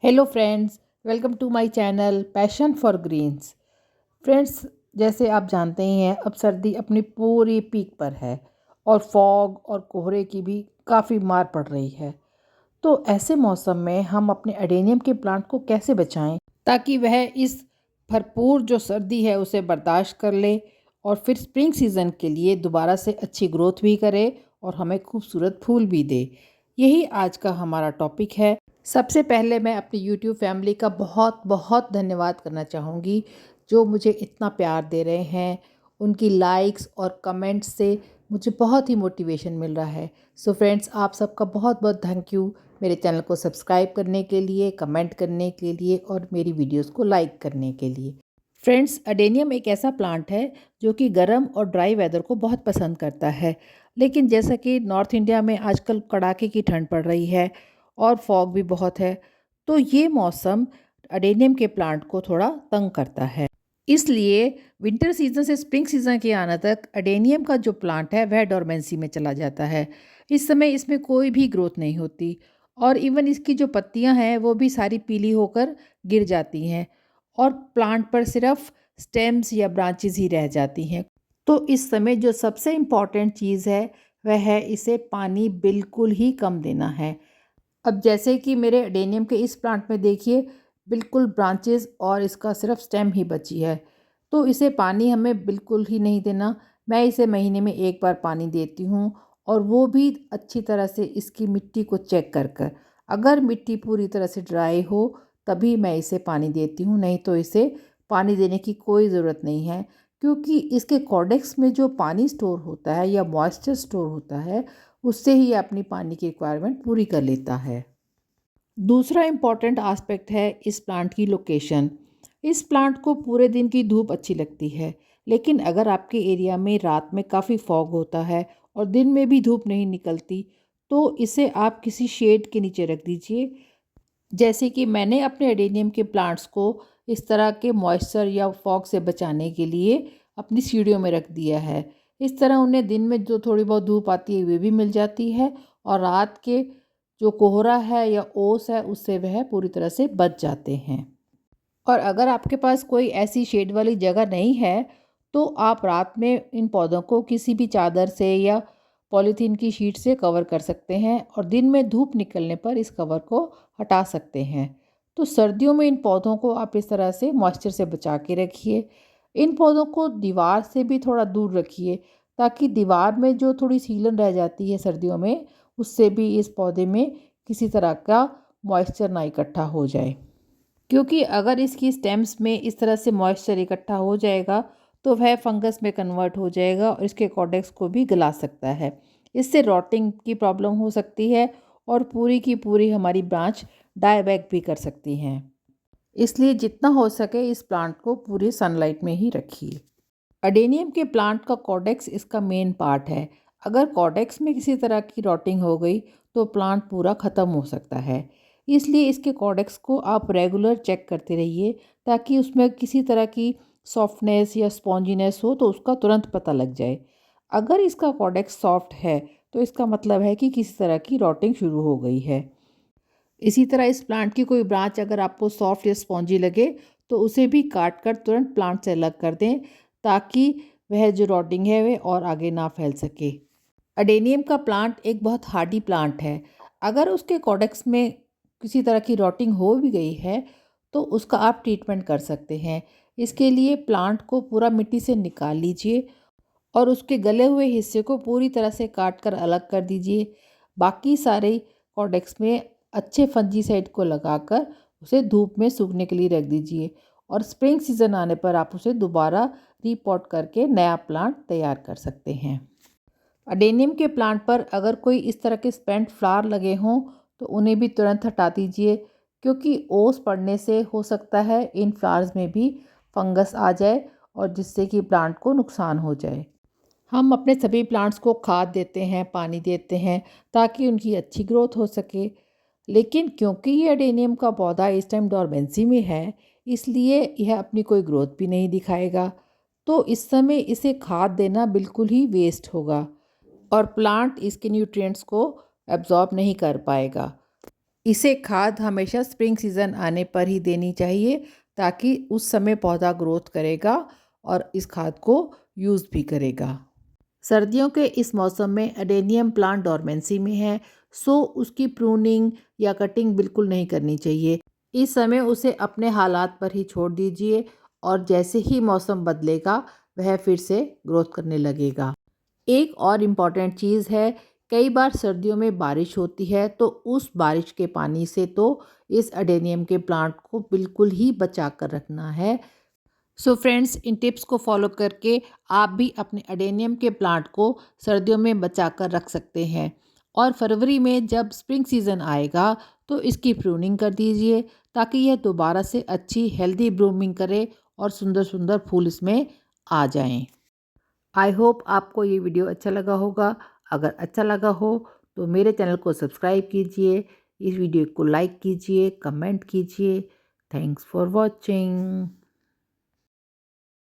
Hello friends, welcome to my channel passion for greens. Friends, जैसे आप जानते ही हैं, अब सर्दी अपनी पूरी पीक पर है और फॉग और कोहरे की भी काफ़ी मार पड़ रही है। तो ऐसे मौसम में हम अपने एडेनियम के प्लांट को कैसे बचाएं ताकि वह इस भरपूर जो सर्दी है उसे बर्दाश्त कर ले और फिर स्प्रिंग सीज़न के लिए दोबारा से अच्छी ग्रोथ भी करे और हमें खूबसूरत फूल भी दे। यही आज का हमारा टॉपिक है। सबसे पहले मैं अपनी यूट्यूब फैमिली का बहुत बहुत धन्यवाद करना चाहूँगी, जो मुझे इतना प्यार दे रहे हैं। उनकी लाइक्स और कमेंट्स से मुझे बहुत ही मोटिवेशन मिल रहा है। सो फ्रेंड्स, आप सबका बहुत बहुत थैंक यू मेरे चैनल को सब्सक्राइब करने के लिए, कमेंट करने के लिए और मेरी वीडियोस को लाइक करने के लिए। फ्रेंड्स, अडेनियम एक ऐसा प्लांट है जो कि गर्म और ड्राई वेदर को बहुत पसंद करता है। लेकिन जैसा कि नॉर्थ इंडिया में आजकल कड़ाके की ठंड पड़ रही है और फॉग भी बहुत है, तो ये मौसम अडेनियम के प्लांट को थोड़ा तंग करता है। इसलिए विंटर सीजन से स्प्रिंग सीजन के आने तक अडेनियम का जो प्लांट है वह डोरमेंसी में चला जाता है। इस समय इसमें कोई भी ग्रोथ नहीं होती और इवन इसकी जो पत्तियां हैं वो भी सारी पीली होकर गिर जाती हैं और प्लांट पर सिर्फ स्टेम्स या ब्रांचेस ही रह जाती हैं। तो इस समय जो सबसे इम्पॉर्टेंट चीज़ है वह है इसे पानी बिल्कुल ही कम देना है। अब जैसे कि मेरे अडेनियम के इस प्लांट में देखिए, बिल्कुल ब्रांचेस और इसका सिर्फ स्टेम ही बची है। तो इसे पानी हमें बिल्कुल ही नहीं देना। मैं इसे महीने में एक बार पानी देती हूँ और वो भी अच्छी तरह से इसकी मिट्टी को चेक कर कर। अगर मिट्टी पूरी तरह से ड्राई हो तभी मैं इसे पानी देती हूँ, नहीं तो इसे पानी देने की कोई ज़रूरत नहीं है, क्योंकि इसके कॉर्डेक्स में जो पानी स्टोर होता है या मॉइस्चर स्टोर होता है उससे ही अपनी पानी की रिक्वायरमेंट पूरी कर लेता है। दूसरा इम्पॉर्टेंट आस्पेक्ट है इस प्लांट की लोकेशन। इस प्लांट को पूरे दिन की धूप अच्छी लगती है, लेकिन अगर आपके एरिया में रात में काफ़ी फॉग होता है और दिन में भी धूप नहीं निकलती, तो इसे आप किसी शेड के नीचे रख दीजिए। जैसे कि मैंने अपने एडेनियम के प्लांट्स को इस तरह के मॉइस्चर या फॉग से बचाने के लिए अपनी सीढ़ियों में रख दिया है। इस तरह उन्हें दिन में जो थोड़ी बहुत धूप आती है वे भी मिल जाती है और रात के जो कोहरा है या ओस है उससे वह पूरी तरह से बच जाते हैं। और अगर आपके पास कोई ऐसी शेड वाली जगह नहीं है तो आप रात में इन पौधों को किसी भी चादर से या पॉलीथीन की शीट से कवर कर सकते हैं और दिन में धूप निकलने पर इस कवर को हटा सकते हैं। तो सर्दियों में इन पौधों को आप इस तरह से मॉइस्चर से बचा के रखिए। इन पौधों को दीवार से भी थोड़ा दूर रखिए, ताकि दीवार में जो थोड़ी सीलन रह जाती है सर्दियों में उससे भी इस पौधे में किसी तरह का मॉइस्चर ना इकट्ठा हो जाए। क्योंकि अगर इसकी स्टेम्स में इस तरह से मॉइस्चर इकट्ठा हो जाएगा तो वह फंगस में कन्वर्ट हो जाएगा और इसके कॉर्डेक्स को भी गला सकता है। इससे रॉटिंग की प्रॉब्लम हो सकती है और पूरी की पूरी हमारी ब्रांच डाई बैक भी कर सकती हैं। इसलिए जितना हो सके इस प्लांट को पूरी सनलाइट में ही रखिए। अडेनियम के प्लांट का कॉर्डेक्स इसका मेन पार्ट है। अगर कॉर्डेक्स में किसी तरह की रॉटिंग हो गई तो प्लांट पूरा ख़त्म हो सकता है। इसलिए इसके कॉर्डेक्स को आप रेगुलर चेक करते रहिए, ताकि उसमें किसी तरह की सॉफ्टनेस या स्पॉन्जीनेस हो तो उसका तुरंत पता लग जाए। अगर इसका कॉर्डेक्स सॉफ्ट है तो इसका मतलब है कि किसी तरह की रॉटिंग शुरू हो गई है। इसी तरह इस प्लांट की कोई ब्रांच अगर आपको सॉफ्ट या स्पॉन्जी लगे तो उसे भी काट कर तुरंत प्लांट से अलग कर दें, ताकि वह जो रॉटिंग है वह और आगे ना फैल सके। अडेनियम का प्लांट एक बहुत हार्डी प्लांट है। अगर उसके कॉडेक्स में किसी तरह की रॉटिंग हो भी गई है तो उसका आप ट्रीटमेंट कर सकते हैं। इसके लिए प्लांट को पूरा मिट्टी से निकाल लीजिए और उसके गले हुए हिस्से को पूरी तरह से काट कर अलग कर दीजिए। बाकी सारे कॉर्डेक्स में अच्छे फंजीसाइड को लगाकर उसे धूप में सूखने के लिए रख दीजिए और स्प्रिंग सीजन आने पर आप उसे दोबारा रीपॉट करके नया प्लांट तैयार कर सकते हैं। अडेनियम के प्लांट पर अगर कोई इस तरह के स्पेंट फ्लावर लगे हों तो उन्हें भी तुरंत हटा दीजिए, क्योंकि ओस पड़ने से हो सकता है इन फ्लावर्स में भी फंगस आ जाए और जिससे कि प्लांट को नुकसान हो जाए। हम अपने सभी प्लांट्स को खाद देते हैं, पानी देते हैं ताकि उनकी अच्छी ग्रोथ हो सके। लेकिन क्योंकि ये अडेनियम का पौधा इस टाइम डोरमेंसी में है, इसलिए यह अपनी कोई ग्रोथ भी नहीं दिखाएगा। तो इस समय इसे खाद देना बिल्कुल ही वेस्ट होगा और प्लांट इसके न्यूट्रिएंट्स को एब्जॉर्ब नहीं कर पाएगा। इसे खाद हमेशा स्प्रिंग सीज़न आने पर ही देनी चाहिए, ताकि उस समय पौधा ग्रोथ करेगा और इस खाद को यूज़ भी करेगा। सर्दियों के इस मौसम में एडेनियम प्लांट डोरमेंसी में है, सो उसकी प्रूनिंग या कटिंग बिल्कुल नहीं करनी चाहिए। इस समय उसे अपने हालात पर ही छोड़ दीजिए और जैसे ही मौसम बदलेगा वह फिर से ग्रोथ करने लगेगा। एक और इम्पॉर्टेंट चीज़ है, कई बार सर्दियों में बारिश होती है तो उस बारिश के पानी से तो इस एडेनियम के प्लांट को बिल्कुल ही बचा कर रखना है। सो फ्रेंड्स, इन टिप्स को फॉलो करके आप भी अपने एडेनियम के प्लांट को सर्दियों में बचा कर रख सकते हैं। और फरवरी में जब स्प्रिंग सीज़न आएगा तो इसकी प्रूनिंग कर दीजिए, ताकि यह दोबारा से अच्छी हेल्दी ब्लूमिंग करे और सुंदर सुंदर फूल इसमें आ जाएं। आई होप आपको ये वीडियो अच्छा लगा होगा। अगर अच्छा लगा हो तो मेरे चैनल को सब्सक्राइब कीजिए, इस वीडियो को लाइक कीजिए, कमेंट कीजिए। Thanks for watching.